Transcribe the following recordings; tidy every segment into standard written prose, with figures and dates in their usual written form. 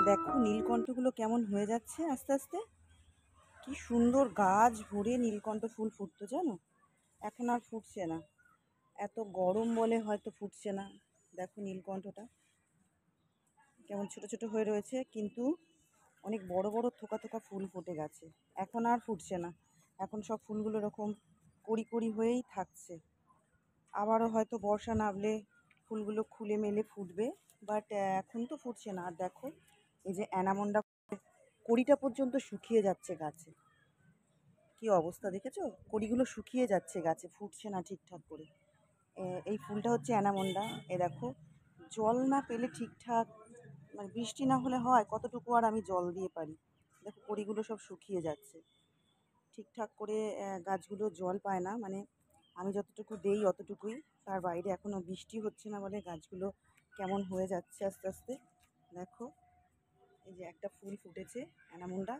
দেখো নীলকণ্ঠগুলো কেমন হয়ে যাচ্ছে আস্তে আস্তে। কি সুন্দর গাছ ভরে নীলকণ্ঠ ফুল ফুটতো জানো, এখন আর ফুটছে না। এত গরম বলে হয়তো ফুটছে না। দেখো নীলকণ্ঠটা কেমন ছোট ছোট হয়ে রয়েছে, কিন্তু অনেক বড় বড় থোকা থোকা ফুল ফুটে গেছে। এখন আর ফুটছে না, এখন সব ফুলগুলো এরকম কড়ি কড়ি হয়েই থাকছে। আবারও হয়তো বর্ষা নামলে ফুলগুলো খুলে মেলে ফুটবে, বাট এখন তো ফুটছে না। আর দেখো এই যে অ্যানামন্ডা কড়িটা পর্যন্ত শুকিয়ে যাচ্ছে গাছে। কি অবস্থা দেখেছো, কড়িগুলো শুকিয়ে যাচ্ছে গাছে, ফুটছে না ঠিকঠাক করে। এই ফুলটা হচ্ছে অ্যানামন্ডা। এ দেখো জল না পেলে ঠিকঠাক, মানে বৃষ্টি না হলে হয় কতটুকু আর আমি জল দিয়ে পারি। দেখো কড়িগুলো সব শুকিয়ে যাচ্ছে ঠিকঠাক করে। গাছগুলো জল পায় না, মানে আমি যতটুকু দেই অতটুকুই, তার বাইরে এখনও বৃষ্টি হচ্ছে না বলে গাছগুলো কেমন হয়ে যাচ্ছে আস্তে আস্তে। দেখো এই যে একটা ফুল ফুটেছে অ্যানামন্ডা,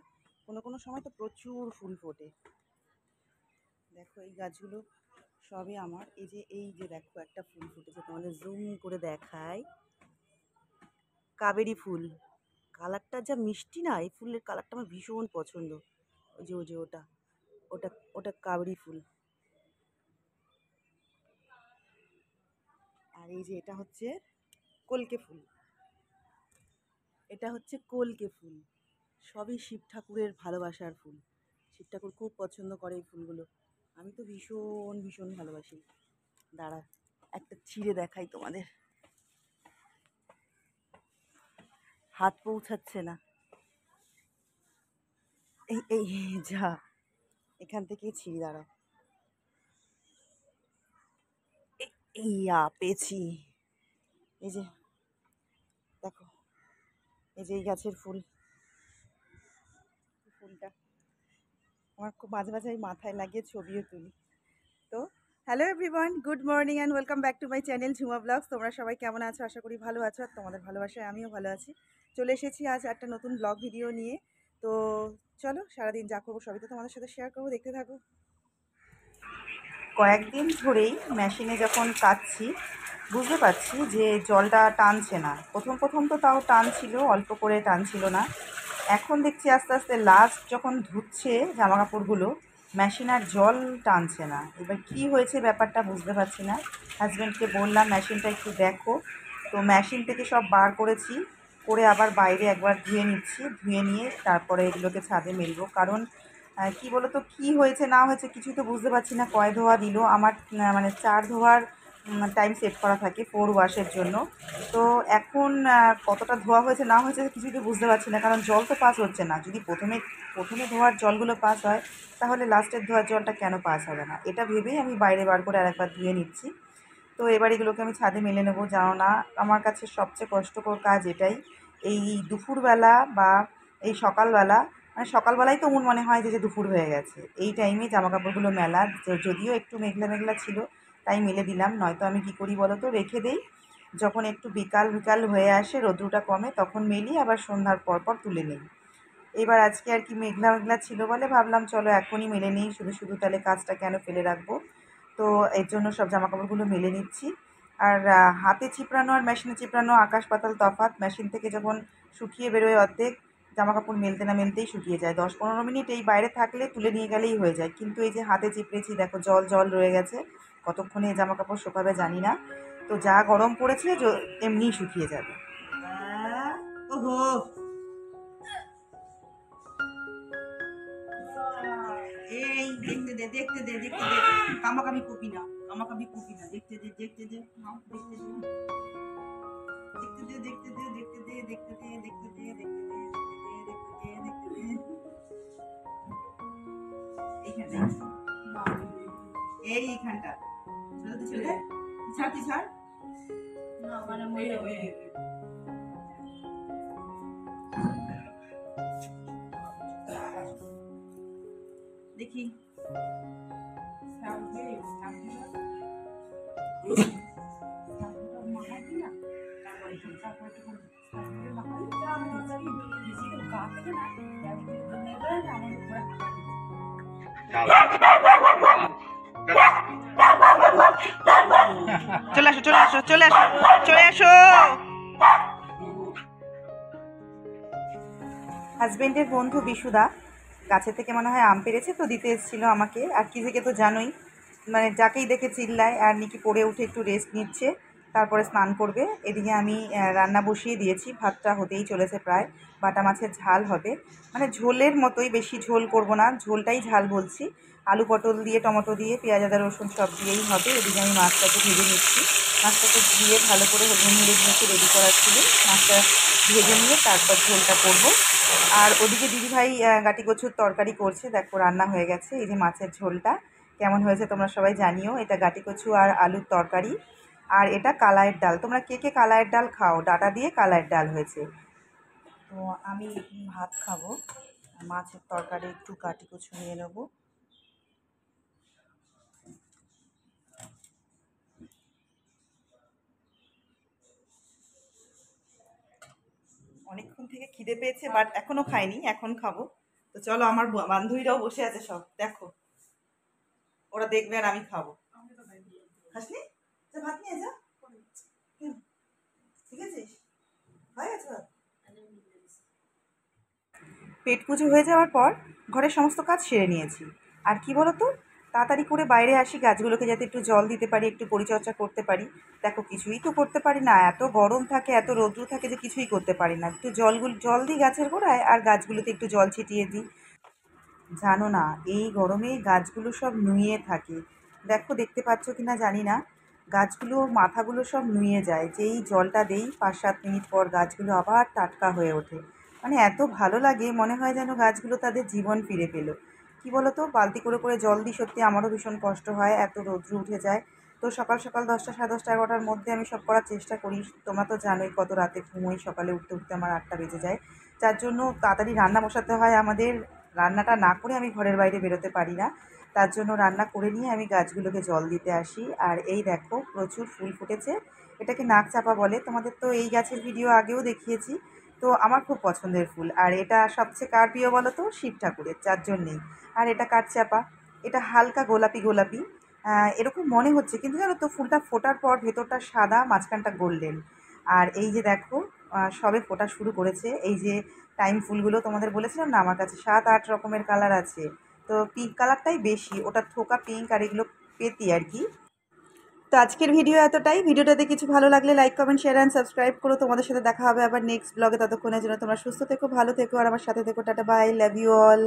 কোনো কোনো সময় তো প্রচুর ফুল ফোটে। দেখো এই গাছগুলো সবই আমার। এই যে দেখো একটা ফুল ফুটেছে, তোমাদের জুম করে দেখায়। কাবেরি ফুল, কালারটা যা মিষ্টি না, এই ফুলের কালারটা আমার ভীষণ পছন্দ। ওই যে ওটা ওটা ওটা কাবেরি ফুল। আর এই যে এটা হচ্ছে কলকে ফুল, এটা হচ্ছে কলকে ফুল। সবই শিব ঠাকুরের ভালোবাসার ফুল। শিব ঠাকুর খুব পছন্দ করে এই ফুলগুলো, আমি তো ভীষণ ভীষণ ভালোবাসি। দাঁড়াও একটা ছিঁড়ে দেখাই তোমাদের, হাত পৌঁছাচ্ছে না। এই এই যা, এখান থেকে ছিঁড়ি, দাঁড়াও। ইয়া পেয়েছি। এই যে দেখো, এই যে এই গাছের ফুলটা আমার খুব মাঝে মাঝে আমি মাথায় লাগিয়ে ছবিও তুলি। তো hello everyone, good morning and welcome back to my channel Jhuma blogs. তোমরা সবাই কেমন আছো? আশা করি ভালো আছো, আর তোমাদের ভালোবাসায় আমিও ভালো আছি। চলে এসেছি আজ একটা নতুন ব্লগ ভিডিও নিয়ে। তো চলো সারাদিন যা করবো সবই তো তোমাদের সাথে শেয়ার করবো, দেখতে থাকো। কয়েকদিন ধরেই মেশিনে যখন কাচ্ছি বুঝতে পারছি যে জলটা টানছে না। প্রথম প্রথম তো তাও টানছিল, অল্প করে টানছিল না। এখন দেখছি আস্তে আস্তে লাস্ট যখন ধুচ্ছে জামা কাপড়গুলো, মেশিন আর জল টানছে না। এবার কি হয়েছে ব্যাপারটা বুঝতে পারছি না। হাজব্যান্ডকে বললাম মেশিনটা একটু দেখো। তো মেশিন থেকে সব বার করেছি, করে আবার বাইরে একবার ধুয়ে নিচ্ছি, ধুয়ে নিয়ে তারপরে এগুলোকে ছাদে মেলবো। কারণ কি বলো তো, কী হয়েছে না হয়েছে কিছুই তো বুঝতে পারছি না। কয় ধোয়া দিল আমার, মানে 4 ধোয়ার টাইম সেট করা থাকে 4 ওয়াশের জন্য। তো এখন কতটা ধোয়া হয়েছে না হয়েছে কিছুই তো বুঝতে পারছি না, কারণ জল তো পাস হচ্ছে না। যদি প্রথমে ধোয়ার জলগুলো পাস হয়, তাহলে লাস্টের ধোয়ার জলটা কেন পাস হবে না, এটা ভেবেই আমি বাইরে বার করে আরেকবার ধুয়ে নিচ্ছি। তো এবার এগুলোকে আমি ছাদে মেলে নেবো। জানো না, আমার কাছে সবচেয়ে কষ্টকর কাজ এটাই। এই দুপুরবেলা বা এই সকালবেলা, মানে সকালবেলায় তো মনে হয় যে দুপুর হয়ে গেছে, এই টাইমে জামাকাপড়গুলো মেলা। যদিও একটু মেঘলা মেঘলা ছিল তাই মেলে দিলাম, নয়তো আমি কী করি বলো তো, রেখে দেই। যখন একটু বিকাল বিকাল হয়ে আসে, রোদ্রুটা কমে, তখন মেলি, আবার সন্ধ্যার পর পর তুলে নিই। এবার আজকে আর কি মেঘলা মেঘলা ছিল বলে ভাবলাম চলো এখনই মেলে নিই, শুধু শুধু তাহলে কাজটা কেন ফেলে রাখবো। তো এর জন্য সব জামাকাপড়গুলো মেলে নিচ্ছি। আর হাতে চিপড়ানো আর মেশিনে চিপড়ানো আকাশ পাতাল তফাৎ। মেশিন থেকে যখন শুকিয়ে বেরোয় অর্ধেক, জামাকাপড় মেলতে না মেলতেই শুকিয়ে যায়। 10-15 মিনিট এই বাইরে থাকলে তুলে নিয়ে গেলেই হয়ে যায়, কিন্তু এই যে হাতে চিপড়েছি দেখো জল জল রয়ে গেছে। কতক্ষণে এই জামাকাপড় শুকাবে জানি না। তো যা গরম পড়েছে এমনিই শুকিয়ে যাবে। ওহো, এই দেখতে দে দেখতে দে দেখতে দে, কামাকামি কপি না, কামাকামি কপি না, দেখতে দে দেখতে দে দেখতে দে দেখতে দে দেখতে দে দেখতে দে দেখতে দে দেখতে দে দেখতে দে দেখতে দে দেখতে দে। এইখানটা, এইখানটা ছেড়ে ছাড়, তুই ছাড়। দেখি চলে আসো চলে আসো চলে আসো চলে আসো। হাজব্যান্ডের বন্ধু বিশুদা গাছে থেকে মনে হয় আম পেড়েছে, তো দিতে এসেছিলো আমাকে। আর কি থেকে তো জানোই, মানে যাকেই দেখে চিল্লায়। আর নিকি পড়ে উঠে একটু রেস্ট নিচ্ছে, তারপরে স্নান করবে। এদিকে আমি রান্না বসিয়ে দিয়েছি, ভাতটা হতেই চলেছে প্রায়। বাটা মাছের ঝাল হবে, মানে ঝোলের মতোই, বেশি ঝোল করব না, ঝোলটাই ঝাল বলছি। আলু পটল দিয়ে, টমেটো দিয়ে, পেঁয়াজ আদা রসুন সব দিয়েই হবে। এদিকে আমি মাছটাকে ভেজে নিচ্ছি। মাছটাকে ধুয়ে ভালো করে হলুদ হলুদ দিয়ে রেডি করার ছিল। মাছটা ভেজে নিয়ে তারপর ঝোলটা করব। আর ওদিকে দিদিভাই গাটি কচুর তরকারি করছে, দেখো রান্না হয়ে গেছে। এই যে মাছের ঝোলটা কেমন হয়েছে তোমরা সবাই জানিও। এটা গাটি কচু আর আলুর তরকারি। আর এটা কালাইয়ের ডাল। তোমরা কে কে কালাইয়ের ডাল খাও? ডাটা দিয়ে কালাইয়ের ডাল হয়েছে। তো আমি ভাত খাবো, মাছের তরকারি একটু গাটি কচু নিয়ে নেবো। অনেকক্ষণ থেকে খিদে পেয়েছে, বাট এখনো খাইনি, এখন খাবো। তো চলো, আমার বান্ধবীরাও বসে আছে সব, দেখো ওরা দেখবে আর আমি খাবো। খাসনি? ভাত নিয়ে যা। ঠিক আছে, হয়ে গেছে ভাত। পেট পুজো হয়ে যাওয়ার পর ঘরের সমস্ত কাজ সেরে নিয়েছি। আর কি বলো তো, তাড়াতাড়ি করে বাইরে আসি গাছগুলোকে যাতে একটু জল দিতে পারি, একটু পরিচর্যা করতে পারি। দেখো কিছুই তো করতে পারি না, এত গরম থাকে, এত রৌদ্র থাকে যে কিছুই করতে পারি না। একটু জল দিই গাছের গোড়ায়, আর গাছগুলোতে একটু জল ছিটিয়ে দিই। জানো না, এই গরমে গাছগুলো সব নুয়ে থাকে। দেখো দেখতে পাচ্ছ কি না জানি না, গাছগুলো মাথাগুলো সব নুয়ে যায়। যেই জলটা দেই 5-7 মিনিট পর গাছগুলো আবার টাটকা হয়ে ওঠে। মানে এত ভালো লাগে, মনে হয় যেন গাছগুলো তাদের জীবন ফিরে পেলো। কি বলো তো, বালতি করে করে জল দিই, সত্যি আমারও ভীষণ কষ্ট হয়, এত রৌদ্র উঠে যায়। তো সকাল সকাল 10টা, 10:30, 11টার মধ্যে আমি সব করার চেষ্টা করি। তোমরা তো জানোই কত রাতে ঘুমোই, সকালে উঠতে উঠতে আমার 8টা বেজে যায়। যার জন্য তাড়াতাড়ি রান্না বসাতে হয় আমাদের। রান্নাটা না করে আমি ঘরের বাইরে বেরোতে পারি না। তার জন্য রান্না করে নিয়ে আমি গাছগুলোকে জল দিতে আসি। আর এই দেখো প্রচুর ফুল ফুটেছে। এটাকে নাক চাপা বলে। তোমাদের তো এই গাছের ভিডিও আগেও দেখিয়েছি। তো আমার খুব পছন্দের ফুল। আর এটা সবচেয়ে কার প্রিয় বলো তো? শিব ঠাকুরের, যার জন্যেই। আর এটা কাঠচাপা। এটা হালকা গোলাপি গোলাপি এরকম মনে হচ্ছে, কিন্তু জানো তো ফুলটা ফোটার পর ভেতরটা সাদা, মাঝখানটা গোল্ডেন। আর এই যে দেখো সবে ফোটা শুরু করেছে। এই যে টাইম ফুলগুলো তোমাদের বলেছিলাম না, আমার কাছে 7-8 রকমের কালার আছে। তো পিঙ্ক কালারটাই বেশি, ওটা থোকা পিঙ্ক, আর এগুলো পেতি আর কি। তো আজকের ভিডিও এতটাই। ভিডিওটাতে কিছু ভালো লাগলে like comment share and subscribe করো। তোমাদের সাথে দেখা হবে আবার নেক্সট ব্লগে। ততক্ষণের জন্য তোমরা সুস্থ থেকো, ভালো থেকো, আর আমার সাথে থেকো। Tata, bye, love you all.